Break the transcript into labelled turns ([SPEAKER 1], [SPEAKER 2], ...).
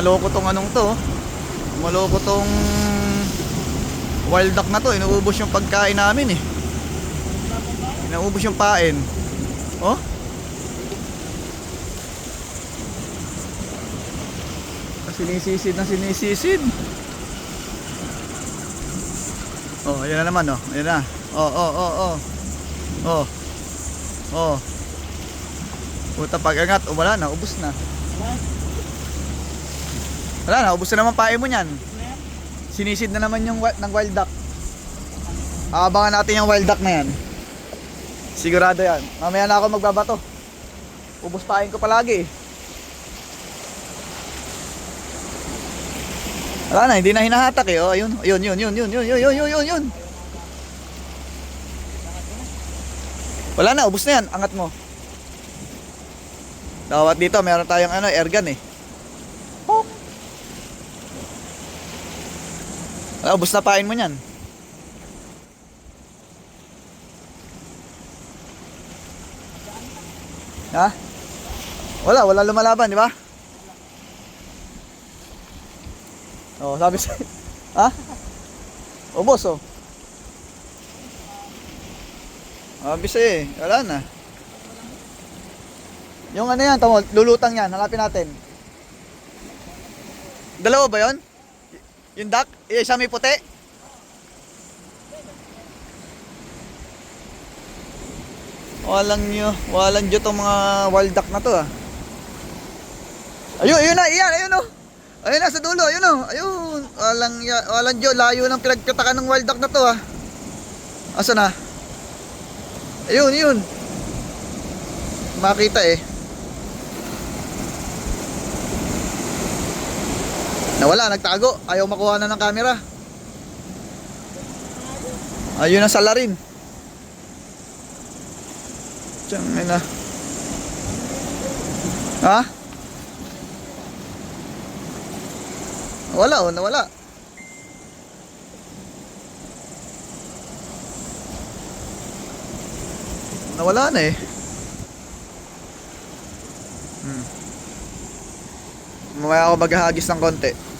[SPEAKER 1] maloko tong anong to. Maloko tong wild duck na to. Inuubos yung pagkain namin eh. Inuubos yung pain. Oh. Sinisisid na sinisisid. Oh, ayan na naman oh. Ayan na. Oh. Puta, pag-angat, wala na, ubos na. Wala na, ubos na naman pae mo niyan. Sinisid na naman yung ng wild duck. Aabangan natin yung wild duck na yan. Sigurado yan. Mamaya na ako magbabato. Ubos pain ko palagi. Wala na, hindi na hinahatak eh. Oh, ayun. Yun. Wala na, ubos na yan. Angat mo. Dawat dito, meron tayong air gun eh. Oh. Wala, ubos na pain mo niyan. Ha? Wala lumalaban, di ba? Oh, sabi sa... Ha? Ubos oh. Sabi sa wala na. Yung ano yan, tamo, lulutang yan, hanapin natin. Dalawa ba yun? Yung duck? Isa may puti? Walang dyo tong mga wild duck na to ah. Ayun na, ayun oh. Ayun na sa dulo, ayun oh. Ayun, walang dyo, layo ng pinagkatakan ng wild duck na to ah. Asa na? Ayun. Makita eh. Nawala, nagtago. Ayaw makuha na ng camera. Ayun ang salarin. Diyan na. Ha? Wala oh, nawala. Nawala na eh. Mamaya ako maghahagis ng konti.